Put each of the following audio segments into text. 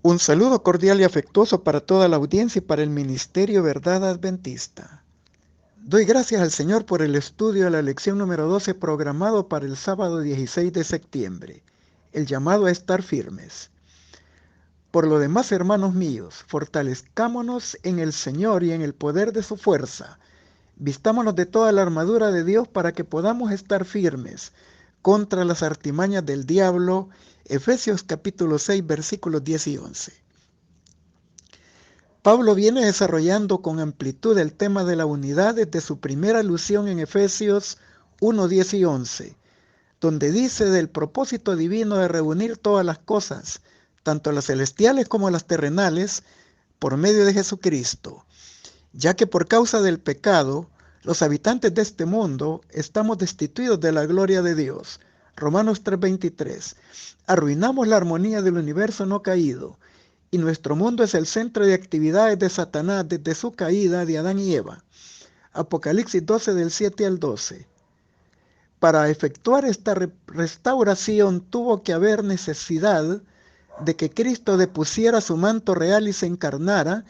Un saludo cordial y afectuoso para toda la audiencia y para el Ministerio Verdad Adventista. Doy gracias al Señor por el estudio de la lección número 12 programado para el sábado 16 de septiembre, el llamado a estar firmes. Por lo demás, hermanos míos, fortalezcámonos en el Señor y en el poder de su fuerza. Vistámonos de toda la armadura de Dios para que podamos estar firmes contra las artimañas del diablo. Efesios capítulo 6, versículos 10 y 11. Pablo viene desarrollando con amplitud el tema de la unidad desde su primera alusión en Efesios 1, 10 y 11, donde dice del propósito divino de reunir todas las cosas, tanto las celestiales como las terrenales, por medio de Jesucristo, ya que por causa del pecado, los habitantes de este mundo estamos destituidos de la gloria de Dios. Romanos 3:23. Arruinamos la armonía del universo no caído, y nuestro mundo es el centro de actividades de Satanás desde su caída de Adán y Eva. Apocalipsis 12 del 7 al 12. Para efectuar esta restauración tuvo que haber necesidad de que Cristo depusiera su manto real y se encarnara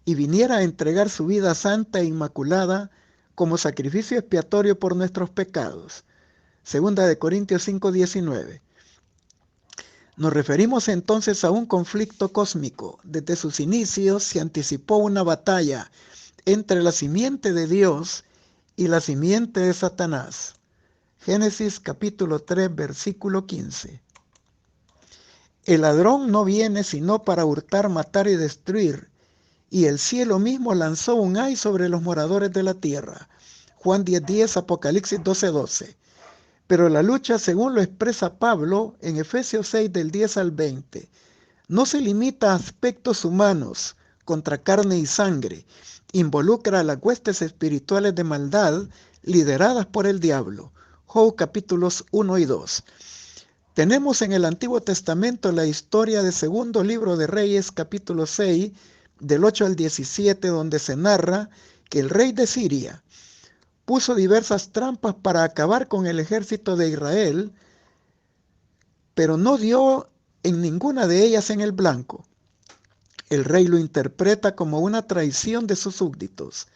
y viniera a entregar su vida santa e inmaculada como sacrificio expiatorio por nuestros pecados. Segunda de Corintios 5:19. Nos referimos entonces a un conflicto cósmico. Desde sus inicios se anticipó una batalla entre la simiente de Dios y la simiente de Satanás. Génesis capítulo 3, versículo 15. El ladrón no viene sino para hurtar, matar y destruir, y el cielo mismo lanzó un ay sobre los moradores de la tierra. Juan 10:10, Apocalipsis 12:12. Pero la lucha, según lo expresa Pablo en Efesios 6 del 10 al 20, no se limita a aspectos humanos contra carne y sangre, involucra a las huestes espirituales de maldad lideradas por el diablo. Job capítulos 1 y 2. Tenemos en el Antiguo Testamento la historia de Segundo Libro de Reyes capítulo 6 del 8 al 17, donde se narra que el rey de Siria puso diversas trampas para acabar con el ejército de Israel, pero no dio en ninguna de ellas en el blanco. El rey lo interpreta como una traición de sus súbditos,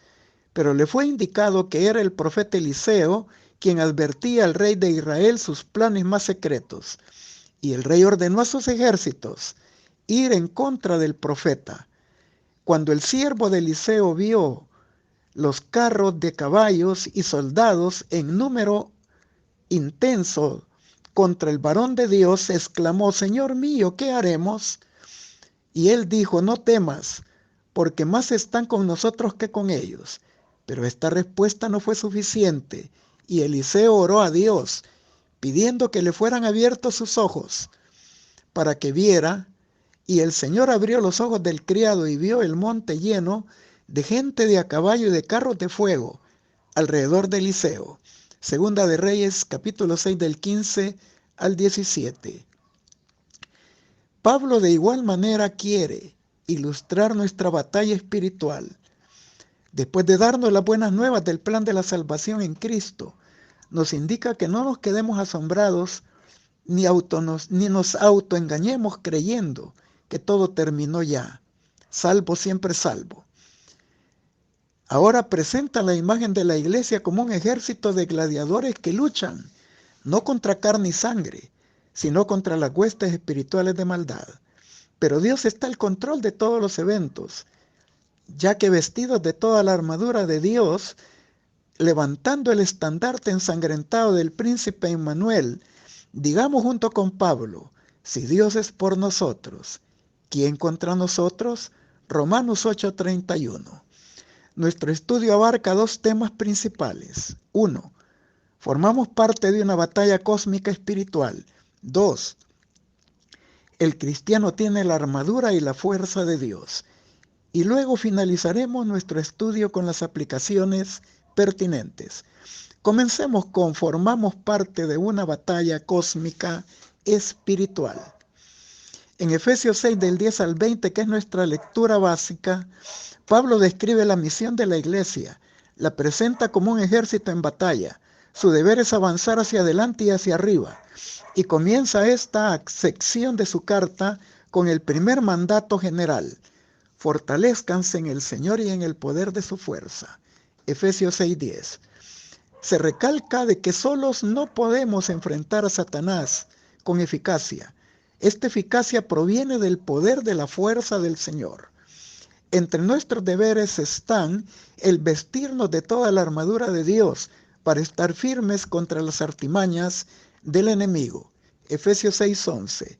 pero le fue indicado que era el profeta Eliseo quien advertía al rey de Israel sus planes más secretos, y el rey ordenó a sus ejércitos ir en contra del profeta. Cuando el siervo de Eliseo vio los carros de caballos y soldados en número intenso contra el varón de Dios, exclamó: Señor mío, ¿qué haremos? Y él dijo: no temas, porque más están con nosotros que con ellos. Pero esta respuesta no fue suficiente, y Eliseo oró a Dios, pidiendo que le fueran abiertos sus ojos para que viera, y el Señor abrió los ojos del criado y vio el monte lleno de gente de a caballo y de carros de fuego alrededor de Eliseo. Segunda de Reyes, capítulo 6 del 15 al 17. Pablo de igual manera quiere ilustrar nuestra batalla espiritual. Después de darnos las buenas nuevas del plan de la salvación en Cristo, nos indica que no nos quedemos asombrados ni nos autoengañemos creyendo que todo terminó ya. Salvo siempre salvo. Ahora presenta la imagen de la iglesia como un ejército de gladiadores que luchan, no contra carne y sangre, sino contra las huestes espirituales de maldad. Pero Dios está al control de todos los eventos, ya que vestidos de toda la armadura de Dios, levantando el estandarte ensangrentado del príncipe Emmanuel, digamos junto con Pablo: si Dios es por nosotros, ¿quién contra nosotros? Romanos 8:31. Nuestro estudio abarca dos temas principales. 1. Formamos parte de una batalla cósmica espiritual. 2. El cristiano tiene la armadura y la fuerza de Dios. Y luego finalizaremos nuestro estudio con las aplicaciones pertinentes. Comencemos con: formamos parte de una batalla cósmica espiritual. En Efesios 6 del 10 al 20, que es nuestra lectura básica, Pablo describe la misión de la iglesia, la presenta como un ejército en batalla. Su deber es avanzar hacia adelante y hacia arriba. Y comienza esta sección de su carta con el primer mandato general: fortalezcanse en el Señor y en el poder de su fuerza. Efesios 6:10. Se recalca de que solos no podemos enfrentar a Satanás con eficacia. Esta eficacia proviene del poder de la fuerza del Señor. Entre nuestros deberes están el vestirnos de toda la armadura de Dios para estar firmes contra las artimañas del enemigo. Efesios 6:11.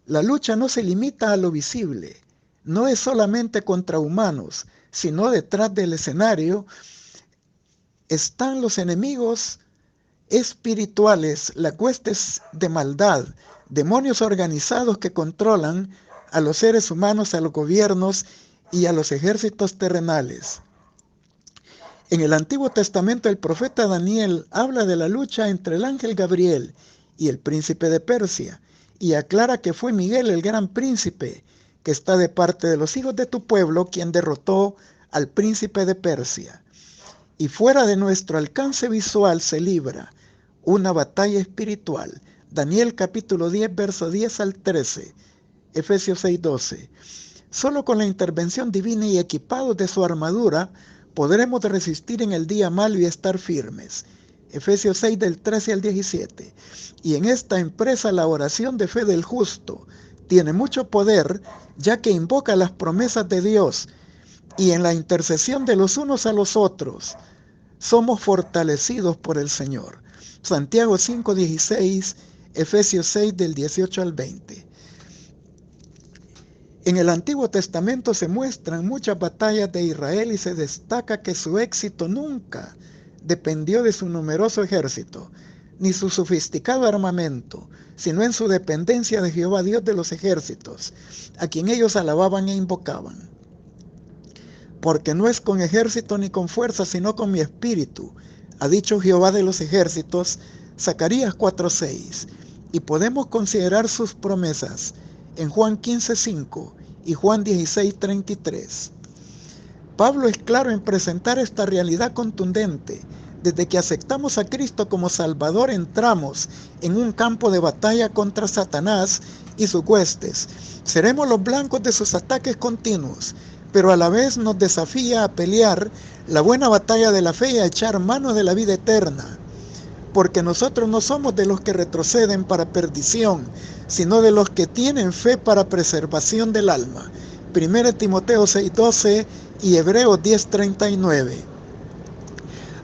La lucha no se limita a lo visible, no es solamente contra humanos, sino detrás del escenario están los enemigos espirituales, las huestes de maldad, demonios organizados que controlan a los seres humanos, a los gobiernos y a los ejércitos terrenales. En el Antiguo Testamento el profeta Daniel habla de la lucha entre el ángel Gabriel y el príncipe de Persia y aclara que fue Miguel, el gran príncipe, que está de parte de los hijos de tu pueblo, quien derrotó al príncipe de Persia. Y fuera de nuestro alcance visual se libra una batalla espiritual. Daniel capítulo 10, verso 10 al 13. Efesios 6:12. Solo con la intervención divina y equipados de su armadura podremos resistir en el día malo y estar firmes. Efesios 6 del 13 al 17. Y en esta empresa la oración de fe del justo tiene mucho poder, ya que invoca las promesas de Dios, y en la intercesión de los unos a los otros somos fortalecidos por el Señor. Santiago 5:16, Efesios 6 del 18 al 20. En el Antiguo Testamento se muestran muchas batallas de Israel y se destaca que su éxito nunca dependió de su numeroso ejército, ni su sofisticado armamento, sino en su dependencia de Jehová, Dios de los ejércitos, a quien ellos alababan e invocaban. Porque no es con ejército ni con fuerza, sino con mi espíritu, ha dicho Jehová de los ejércitos. Zacarías 4:6. Y podemos considerar sus promesas en Juan 15:5 y Juan 16:33. Pablo es claro en presentar esta realidad contundente. Desde que aceptamos a Cristo como Salvador, entramos en un campo de batalla contra Satanás y sus huestes. Seremos los blancos de sus ataques continuos, pero a la vez nos desafía a pelear la buena batalla de la fe y a echar mano de la vida eterna. Porque nosotros no somos de los que retroceden para perdición, sino de los que tienen fe para preservación del alma. 1 Timoteo 6:12 y Hebreos 10:39.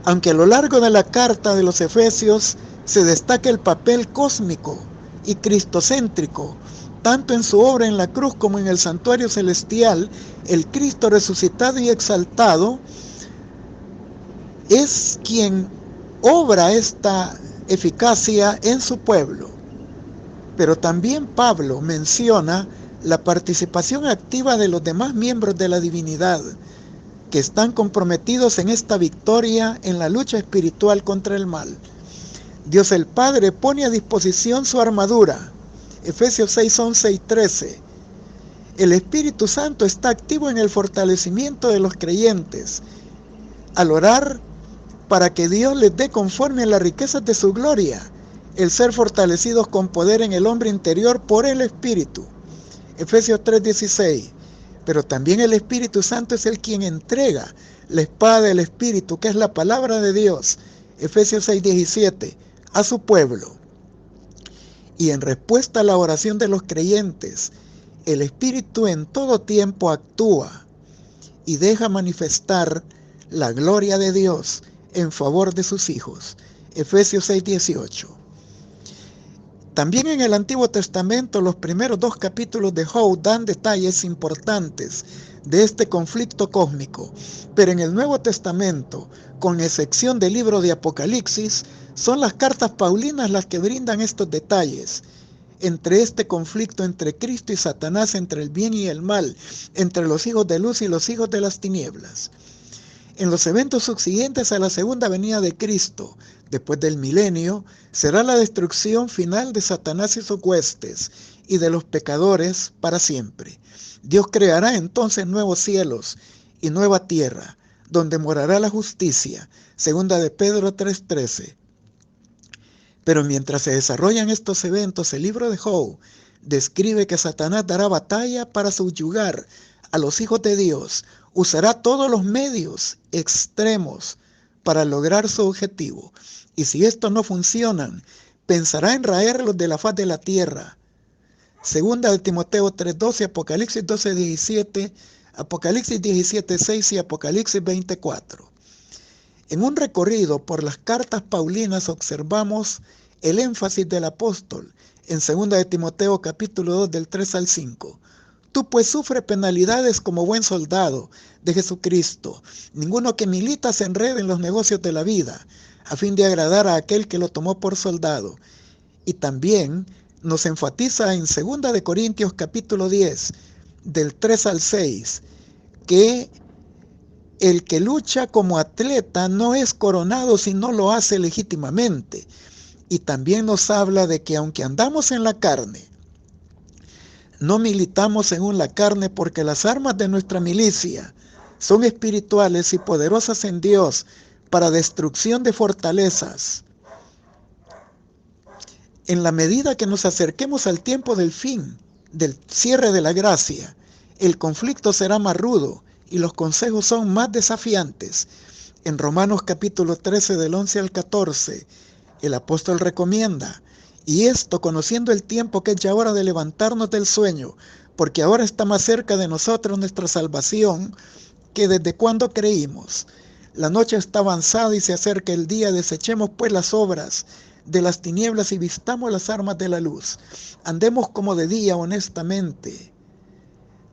Aunque a lo largo de la carta de los Efesios se destaca el papel cósmico y cristocéntrico, tanto en su obra en la cruz como en el santuario celestial, el Cristo resucitado y exaltado es quien obra esta eficacia en su pueblo. Pero también Pablo menciona la participación activa de los demás miembros de la divinidad, que están comprometidos en esta victoria en la lucha espiritual contra el mal. Dios el Padre pone a disposición su armadura. Efesios 6:11 y 13. El Espíritu Santo está activo en el fortalecimiento de los creyentes al orar para que Dios les dé conforme a las riquezas de su gloria, el ser fortalecidos con poder en el hombre interior por el Espíritu. Efesios 3:16. Pero también el Espíritu Santo es el quien entrega la espada del Espíritu, que es la palabra de Dios, Efesios 6:17, a su pueblo. Y en respuesta a la oración de los creyentes, el Espíritu en todo tiempo actúa y deja manifestar la gloria de Dios en favor de sus hijos, Efesios 6:18. También en el Antiguo Testamento los primeros 2 capítulos de Job dan detalles importantes de este conflicto cósmico, pero en el Nuevo Testamento, con excepción del libro de Apocalipsis, son las cartas paulinas las que brindan estos detalles entre este conflicto entre Cristo y Satanás, entre el bien y el mal, entre los hijos de luz y los hijos de las tinieblas. En los eventos subsiguientes a la segunda venida de Cristo, después del milenio, será la destrucción final de Satanás y sus huestes y de los pecadores para siempre. Dios creará entonces nuevos cielos y nueva tierra, donde morará la justicia. Segunda de Pedro 3:13. Pero mientras se desarrollan estos eventos, el libro de Job describe que Satanás dará batalla para subyugar a los hijos de Dios. Usará todos los medios extremos para lograr su objetivo. Y si estos no funcionan, pensará en raerlos de la faz de la tierra. Segunda de Timoteo 3:12, Apocalipsis 12:17, Apocalipsis 17:6 y Apocalipsis 20:4. En un recorrido por las cartas paulinas observamos el énfasis del apóstol en segunda de Timoteo capítulo 2 del 3 al 5. Tú pues sufre penalidades como buen soldado de Jesucristo. Ninguno que milita se enrede en los negocios de la vida, a fin de agradar a aquel que lo tomó por soldado. Y también nos enfatiza en 2 de Corintios capítulo 10, del 3 al 6, que el que lucha como atleta no es coronado si no lo hace legítimamente. Y también nos habla de que aunque andamos en la carne, no militamos según la carne, porque las armas de nuestra milicia son espirituales y poderosas en Dios para destrucción de fortalezas. En la medida que nos acerquemos al tiempo del fin, del cierre de la gracia, el conflicto será más rudo y los consejos son más desafiantes. En Romanos capítulo 13 del 11 al 14, el apóstol recomienda: y esto conociendo el tiempo, que es ya hora de levantarnos del sueño, porque ahora está más cerca de nosotros nuestra salvación que desde cuando creímos. La noche está avanzada y se acerca el día. Desechemos pues las obras de las tinieblas y vistamos las armas de la luz. Andemos como de día honestamente,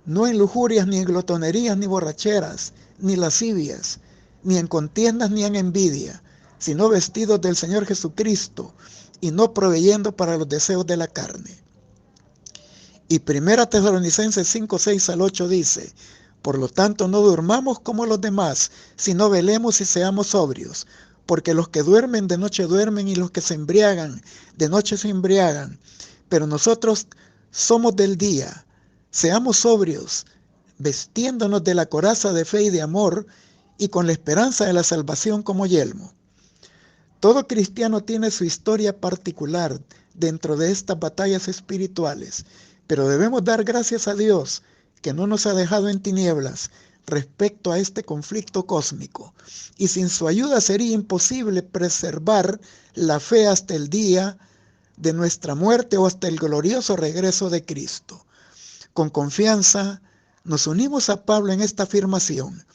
no en lujurias, ni en glotonerías, ni borracheras, ni lascivias, ni en contiendas, ni en envidia, sino vestidos del Señor Jesucristo, y no proveyendo para los deseos de la carne. Y 1 Tesalonicenses 5, 6 al 8 dice: por lo tanto, no durmamos como los demás, sino velemos y seamos sobrios, porque los que duermen de noche duermen, y los que se embriagan de noche se embriagan. Pero nosotros somos del día. Seamos sobrios, vestiéndonos de la coraza de fe y de amor, y con la esperanza de la salvación como yelmo. Todo cristiano tiene su historia particular dentro de estas batallas espirituales, pero debemos dar gracias a Dios que no nos ha dejado en tinieblas respecto a este conflicto cósmico, y sin su ayuda sería imposible preservar la fe hasta el día de nuestra muerte o hasta el glorioso regreso de Cristo. Con confianza nos unimos a Pablo en esta afirmación: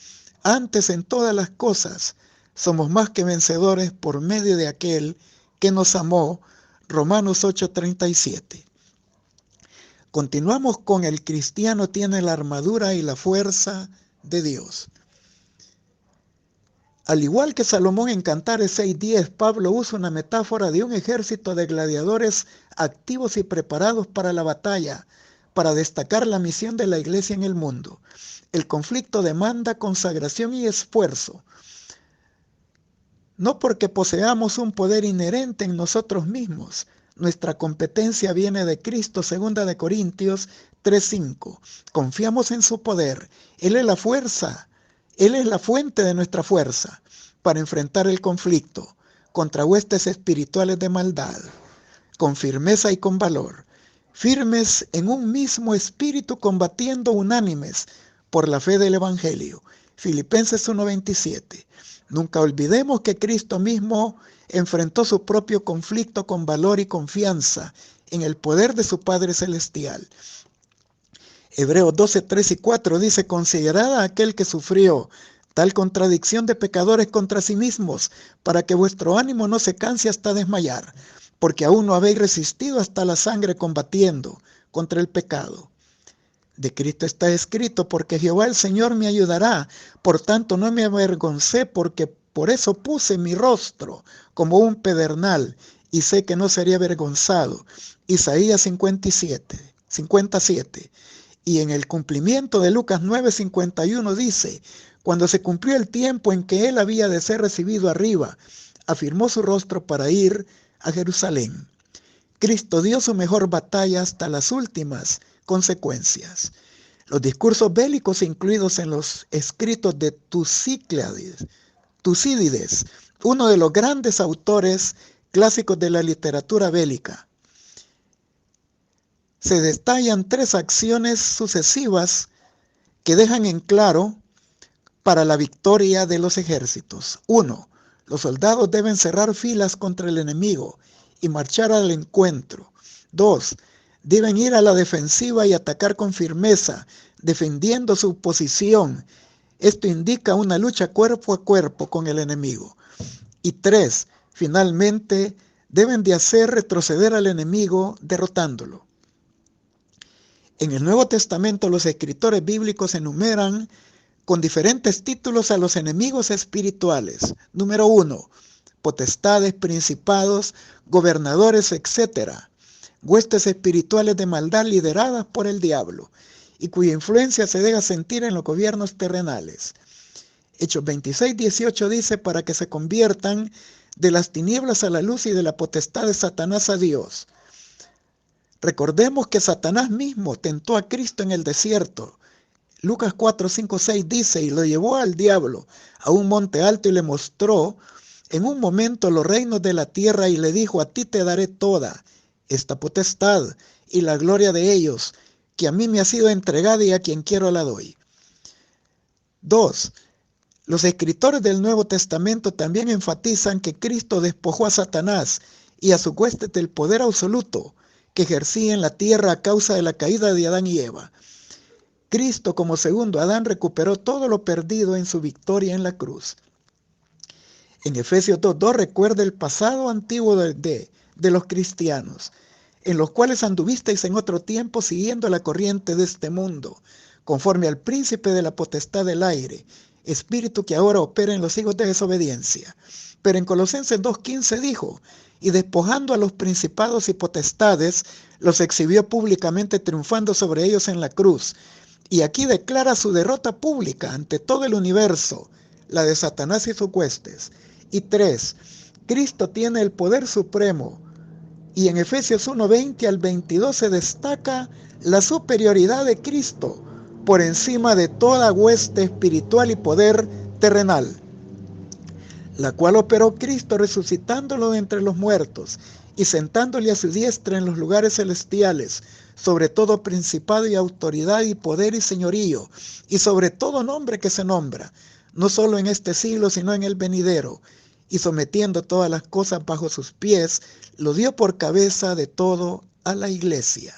antes en todas las cosas somos más que vencedores por medio de aquel que nos amó. Romanos 8:37. Continuamos con: el cristiano tiene la armadura y la fuerza de Dios. Al igual que Salomón en Cantares 6:10, Pablo usa una metáfora de un ejército de gladiadores activos y preparados para la batalla, para destacar la misión de la iglesia en el mundo. El conflicto demanda consagración y esfuerzo, no porque poseamos un poder inherente en nosotros mismos. Nuestra competencia viene de Cristo. 2 de Corintios 3:5. Confiamos en su poder. Él es la fuerza. Él es la fuente de nuestra fuerza para enfrentar el conflicto contra huestes espirituales de maldad, con firmeza y con valor, firmes en un mismo espíritu, combatiendo unánimes por la fe del Evangelio. Filipenses 1:27. Nunca olvidemos que Cristo mismo enfrentó su propio conflicto con valor y confianza en el poder de su Padre Celestial. Hebreos 12:3 y 4 dice: considerad a aquel que sufrió tal contradicción de pecadores contra sí mismos, para que vuestro ánimo no se canse hasta desmayar, porque aún no habéis resistido hasta la sangre combatiendo contra el pecado. De Cristo está escrito: porque Jehová el Señor me ayudará, por tanto no me avergoncé, porque por eso puse mi rostro como un pedernal, y sé que no sería avergonzado. Isaías 57. Y en el cumplimiento de Lucas 9:51 dice: cuando se cumplió el tiempo en que él había de ser recibido arriba, afirmó su rostro para ir a Jerusalén. Cristo dio su mejor batalla hasta las últimas consecuencias. Los discursos bélicos incluidos en los escritos de Tucídides, uno de los grandes autores clásicos de la literatura bélica, se detallan tres acciones sucesivas que dejan en claro para la victoria de los ejércitos. 1. Los soldados deben cerrar filas contra el enemigo y marchar al encuentro. 2. Deben ir a la defensiva y atacar con firmeza, defendiendo su posición. Esto indica una lucha cuerpo a cuerpo con el enemigo. Y 3. Finalmente, deben de hacer retroceder al enemigo derrotándolo. En el Nuevo Testamento los escritores bíblicos enumeran con diferentes títulos a los enemigos espirituales. Número 1, potestades, principados, gobernadores, etc. Huestes espirituales de maldad lideradas por el diablo y cuya influencia se deja sentir en los gobiernos terrenales. Hechos 26:18 dice: para que se conviertan de las tinieblas a la luz y de la potestad de Satanás a Dios. Recordemos que Satanás mismo tentó a Cristo en el desierto. Lucas 4:5-6 dice: y lo llevó al diablo a un monte alto y le mostró en un momento los reinos de la tierra y le dijo: a ti te daré toda esta potestad y la gloria de ellos, que a mí me ha sido entregada y a quien quiero la doy. 2. Los escritores del Nuevo Testamento también enfatizan que Cristo despojó a Satanás y a su hueste del poder absoluto que ejercía en la tierra a causa de la caída de Adán y Eva. Cristo, como segundo Adán, recuperó todo lo perdido en su victoria en la cruz. En Efesios 2:2 recuerda el pasado antiguo de los cristianos, en los cuales anduvisteis en otro tiempo siguiendo la corriente de este mundo, conforme al príncipe de la potestad del aire, espíritu que ahora opera en los hijos de desobediencia. Pero en Colosenses 2:15 dijo: y despojando a los principados y potestades, los exhibió públicamente, triunfando sobre ellos en la cruz. Y aquí declara su derrota pública ante todo el universo, la de Satanás y sus huestes. Y 3. Cristo tiene el poder supremo. Y en Efesios 1:20-22 se destaca la superioridad de Cristo por encima de toda hueste espiritual y poder terrenal, la cual operó Cristo resucitándolo de entre los muertos y sentándole a su diestra en los lugares celestiales, sobre todo principado y autoridad y poder y señorío, y sobre todo nombre que se nombra, no solo en este siglo, sino en el venidero, y sometiendo todas las cosas bajo sus pies, lo dio por cabeza de todo a la iglesia.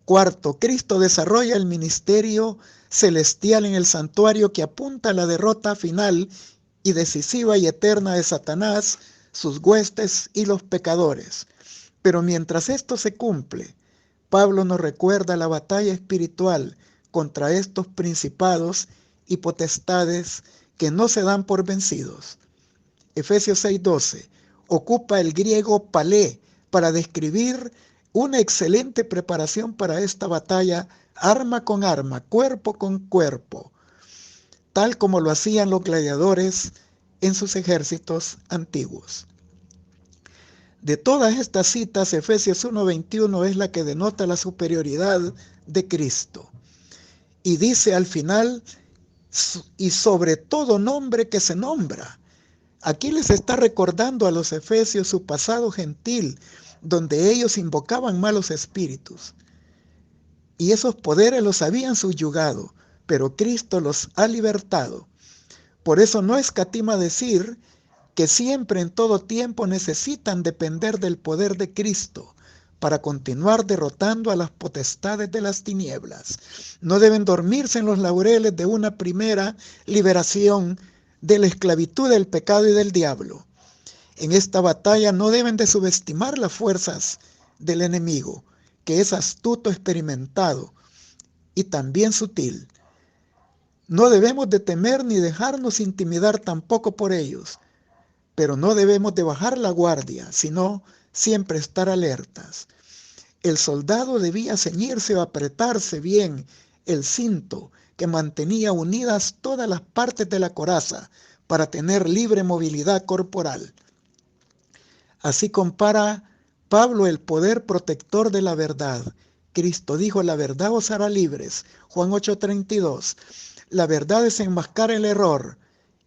4. Cristo desarrolla el ministerio celestial en el santuario que apunta a la derrota final y decisiva y eterna de Satanás, sus huestes y los pecadores. Pero mientras esto se cumple, Pablo nos recuerda la batalla espiritual contra estos principados y potestades que no se dan por vencidos. Efesios 6:12 ocupa el griego palé para describir una excelente preparación para esta batalla, arma con arma, cuerpo con cuerpo, tal como lo hacían los gladiadores en sus ejércitos antiguos. De todas estas citas, Efesios 1:21 es la que denota la superioridad de Cristo. Y dice al final: y sobre todo nombre que se nombra. Aquí les está recordando a los efesios su pasado gentil, donde ellos invocaban malos espíritus. Y esos poderes los habían subyugado, pero Cristo los ha libertado. Por eso no escatima decir que siempre en todo tiempo necesitan depender del poder de Cristo para continuar derrotando a las potestades de las tinieblas. No deben dormirse en los laureles de una primera liberación de la esclavitud del pecado y del diablo. En esta batalla no deben de subestimar las fuerzas del enemigo, que es astuto, experimentado y también sutil. No debemos de temer ni dejarnos intimidar tampoco por ellos, pero no debemos de bajar la guardia, sino siempre estar alertas. El soldado debía ceñirse o apretarse bien el cinto que mantenía unidas todas las partes de la coraza para tener libre movilidad corporal. Así compara Pablo el poder protector de la verdad. Cristo dijo: la verdad os hará libres. Juan 8:32. La verdad desenmascara el error,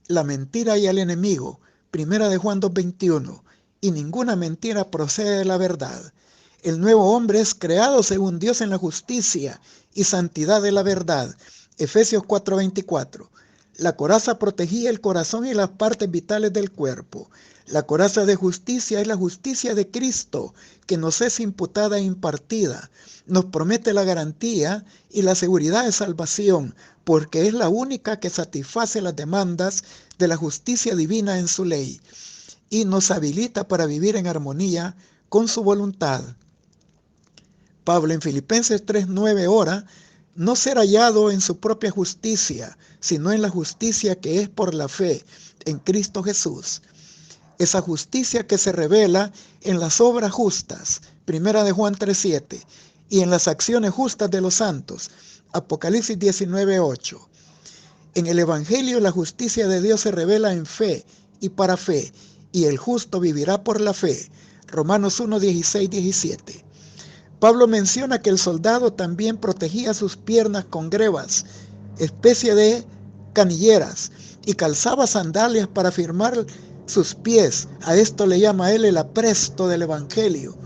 la mentira y el enemigo. Primera de Juan 2:21. Y ninguna mentira procede de la verdad. El nuevo hombre es creado según Dios en la justicia y santidad de la verdad. Efesios 4:24. La coraza protegía el corazón y las partes vitales del cuerpo. La coraza de justicia es la justicia de Cristo, que nos es imputada e impartida. Nos promete la garantía y la seguridad de salvación, porque es la única que satisface las demandas de la justicia divina en su ley y nos habilita para vivir en armonía con su voluntad. Pablo en Filipenses 3:9 ora: no ser hallado en su propia justicia, sino en la justicia que es por la fe en Cristo Jesús. Esa justicia que se revela en las obras justas, primera de Juan 3:7, y en las acciones justas de los santos, Apocalipsis 19:8. En el Evangelio la justicia de Dios se revela en fe y para fe, y el justo vivirá por la fe, Romanos 1:16-17. Pablo menciona que el soldado también protegía sus piernas con grebas, especie de canilleras, y calzaba sandalias para firmar sus pies. A esto le llama él el apresto del Evangelio.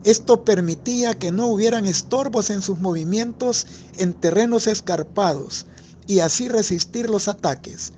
Esto permitía que no hubieran estorbos en sus movimientos en terrenos escarpados y así resistir los ataques.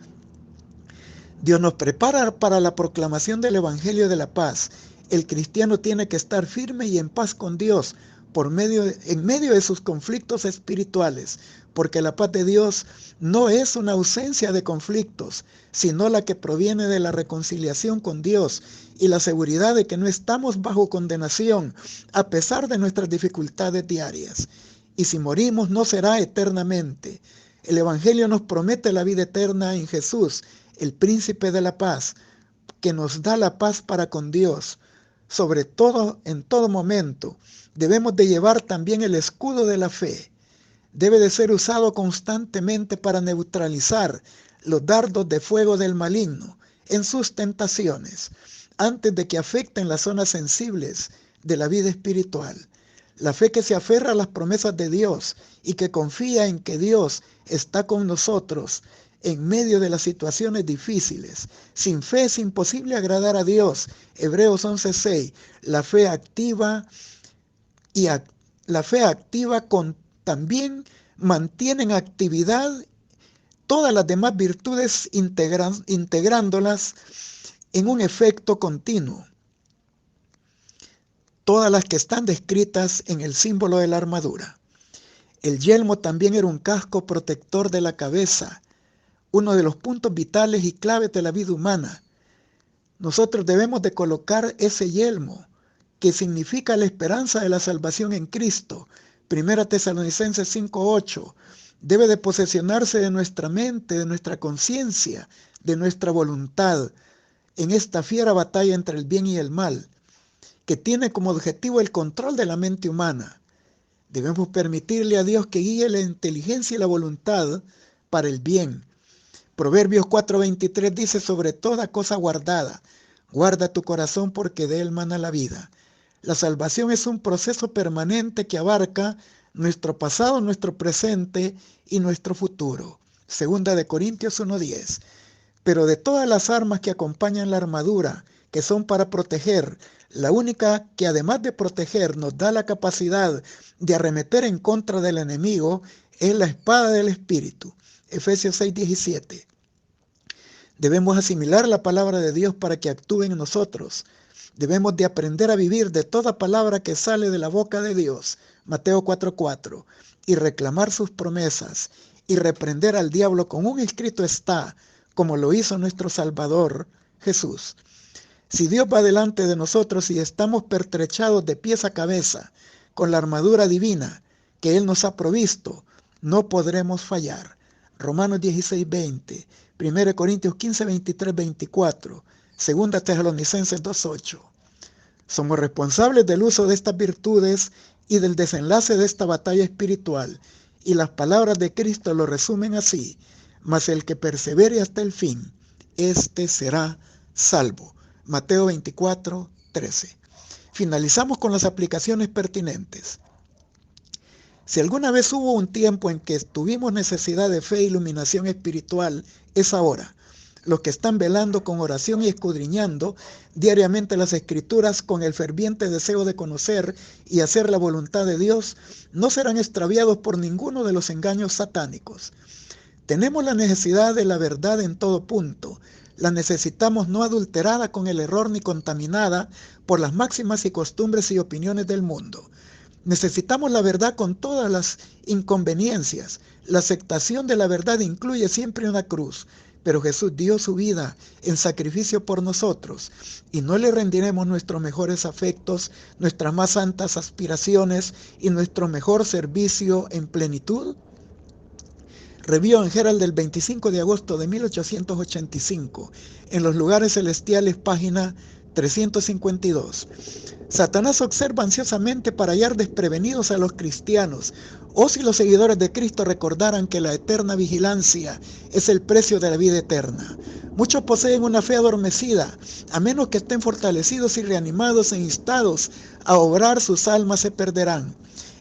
Dios nos prepara para la proclamación del Evangelio de la paz. El cristiano tiene que estar firme y en paz con Dios en medio de sus conflictos espirituales, porque la paz de Dios no es una ausencia de conflictos, sino la que proviene de la reconciliación con Dios y la seguridad de que no estamos bajo condenación a pesar de nuestras dificultades diarias. Y si morimos no será eternamente. El Evangelio nos promete la vida eterna en Jesús, el príncipe de la paz, que nos da la paz para con Dios. Sobre todo, en todo momento, debemos de llevar también el escudo de la fe. Debe de ser usado constantemente para neutralizar los dardos de fuego del maligno en sus tentaciones, antes de que afecten las zonas sensibles de la vida espiritual. La fe que se aferra a las promesas de Dios y que confía en que Dios está con nosotros en medio de las situaciones difíciles. Sin fe es imposible agradar a Dios. Hebreos 11:6. La fe activa también mantiene en actividad todas las demás virtudes, integrándolas en un efecto continuo. Todas las que están descritas en el símbolo de la armadura. El yelmo también era un casco protector de la cabeza, uno de los puntos vitales y claves de la vida humana. Nosotros debemos de colocar ese yelmo, que significa la esperanza de la salvación en Cristo. Primera Tesalonicenses 5:8. Debe de posesionarse de nuestra mente, de nuestra conciencia, de nuestra voluntad, en esta fiera batalla entre el bien y el mal, que tiene como objetivo el control de la mente humana. Debemos permitirle a Dios que guíe la inteligencia y la voluntad para el bien. Proverbios 4:23 dice: sobre toda cosa guardada, guarda tu corazón porque de él mana la vida. La salvación es un proceso permanente que abarca nuestro pasado, nuestro presente y nuestro futuro. Segunda de Corintios 1:10. Pero de todas las armas que acompañan la armadura, que son para proteger, la única que además de proteger nos da la capacidad de arremeter en contra del enemigo es la espada del Espíritu. Efesios 6:17. Debemos asimilar la palabra de Dios para que actúe en nosotros. Debemos de aprender a vivir de toda palabra que sale de la boca de Dios. Mateo 4:4. Y reclamar sus promesas y reprender al diablo con un escrito está, como lo hizo nuestro Salvador Jesús. Si Dios va delante de nosotros y estamos pertrechados de pies a cabeza con la armadura divina que Él nos ha provisto, no podremos fallar. Romanos 16:20, 1 Corintios 15:23-24, 2 Tesalonicenses 2:8. Somos responsables del uso de estas virtudes y del desenlace de esta batalla espiritual, y las palabras de Cristo lo resumen así: mas el que persevere hasta el fin, éste será salvo. Mateo 24:13. Finalizamos con las aplicaciones pertinentes. Si alguna vez hubo un tiempo en que tuvimos necesidad de fe e iluminación espiritual, es ahora. Los que están velando con oración y escudriñando diariamente las Escrituras con el ferviente deseo de conocer y hacer la voluntad de Dios, no serán extraviados por ninguno de los engaños satánicos. Tenemos la necesidad de la verdad en todo punto. La necesitamos no adulterada con el error ni contaminada por las máximas y costumbres y opiniones del mundo. Necesitamos la verdad con todas las inconveniencias. La aceptación de la verdad incluye siempre una cruz, pero Jesús dio su vida en sacrificio por nosotros y no le rendiremos nuestros mejores afectos, nuestras más santas aspiraciones y nuestro mejor servicio en plenitud. Review and Herald del 25 de agosto de 1885, en los lugares celestiales, página 352. Satanás observa ansiosamente para hallar desprevenidos a los cristianos, o si los seguidores de Cristo recordaran que la eterna vigilancia es el precio de la vida eterna. Muchos poseen una fe adormecida, a menos que estén fortalecidos y reanimados e instados a obrar, sus almas se perderán.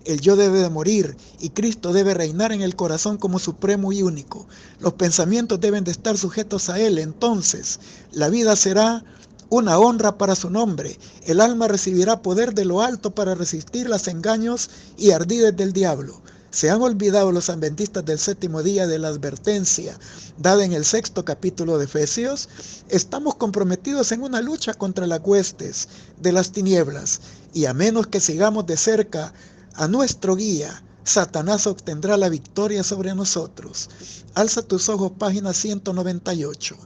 El yo debe de morir y Cristo debe reinar en el corazón como supremo y único. Los pensamientos deben de estar sujetos a Él. Entonces, la vida será una honra para su nombre. El alma recibirá poder de lo alto para resistir los engaños y ardides del diablo. ¿Se han olvidado los adventistas del séptimo día de la advertencia dada en el 6º capítulo de Efesios? Estamos comprometidos en una lucha contra las huestes de las tinieblas, y a menos que sigamos de cerca a nuestro guía, Satanás obtendrá la victoria sobre nosotros. Alza tus ojos, página 198.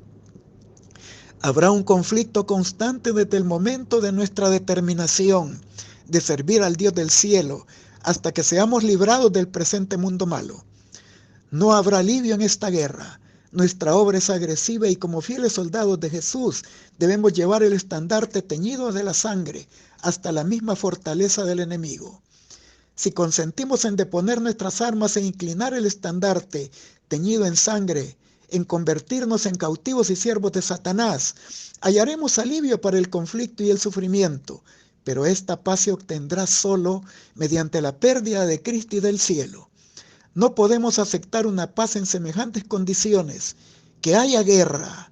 Habrá un conflicto constante desde el momento de nuestra determinación de servir al Dios del cielo hasta que seamos librados del presente mundo malo. No habrá alivio en esta guerra. Nuestra obra es agresiva y como fieles soldados de Jesús debemos llevar el estandarte teñido de la sangre hasta la misma fortaleza del enemigo. Si consentimos en deponer nuestras armas e inclinar el estandarte teñido en sangre, en convertirnos en cautivos y siervos de Satanás, hallaremos alivio para el conflicto y el sufrimiento, pero esta paz se obtendrá solo mediante la pérdida de Cristo y del cielo. No podemos aceptar una paz en semejantes condiciones. Que haya guerra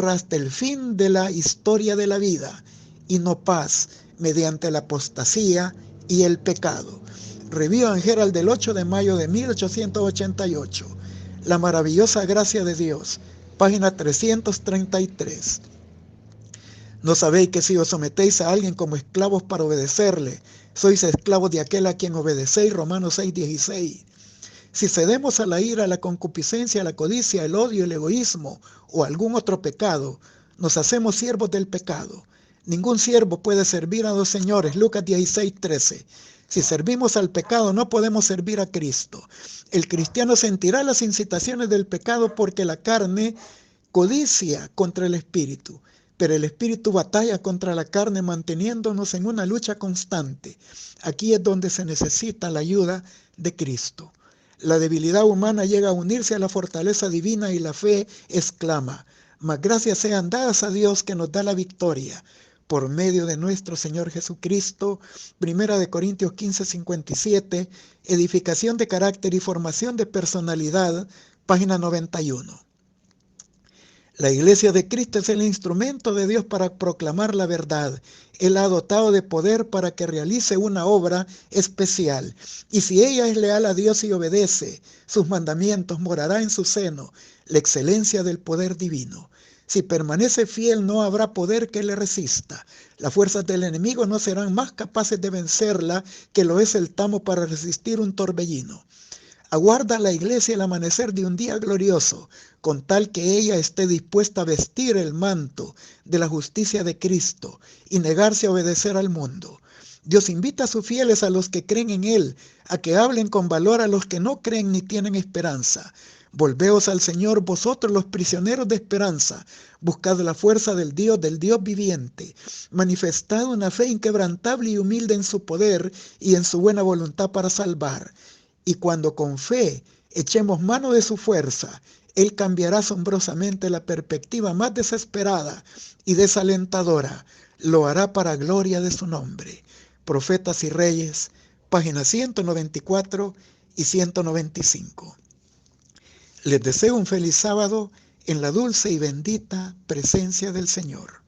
hasta el fin de la historia de la vida, y no paz mediante la apostasía y el pecado. Review and Herald del 8 de mayo de 1888. La maravillosa gracia de Dios, página 333. ¿No sabéis que si os sometéis a alguien como esclavos para obedecerle, sois esclavos de aquel a quien obedecéis? Romanos 6:16. Si cedemos a la ira, a la concupiscencia, a la codicia, el odio, el egoísmo o algún otro pecado, nos hacemos siervos del pecado. Ningún siervo puede servir a dos señores. Lucas 16:13. Si servimos al pecado, no podemos servir a Cristo. El cristiano sentirá las incitaciones del pecado porque la carne codicia contra el espíritu, pero el espíritu batalla contra la carne manteniéndonos en una lucha constante. Aquí es donde se necesita la ayuda de Cristo. La debilidad humana llega a unirse a la fortaleza divina y la fe exclama: mas gracias sean dadas a Dios que nos da la victoria por medio de nuestro Señor Jesucristo. 1 Corintios 15:57, edificación de carácter y formación de personalidad, página 91. La iglesia de Cristo es el instrumento de Dios para proclamar la verdad. Él ha dotado de poder para que realice una obra especial. Y si ella es leal a Dios y obedece sus mandamientos, morará en su seno la excelencia del poder divino. Si permanece fiel, no habrá poder que le resista. Las fuerzas del enemigo no serán más capaces de vencerla que lo es el tamo para resistir un torbellino. Aguarda la iglesia el amanecer de un día glorioso, con tal que ella esté dispuesta a vestir el manto de la justicia de Cristo y negarse a obedecer al mundo. Dios invita a sus fieles, a los que creen en Él, a que hablen con valor a los que no creen ni tienen esperanza. Volveos al Señor, vosotros los prisioneros de esperanza. Buscad la fuerza del Dios viviente. Manifestad una fe inquebrantable y humilde en su poder y en su buena voluntad para salvar. Y cuando con fe echemos mano de su fuerza, Él cambiará asombrosamente la perspectiva más desesperada y desalentadora. Lo hará para gloria de su nombre. Profetas y Reyes, páginas 194 y 195. Les deseo un feliz sábado en la dulce y bendita presencia del Señor.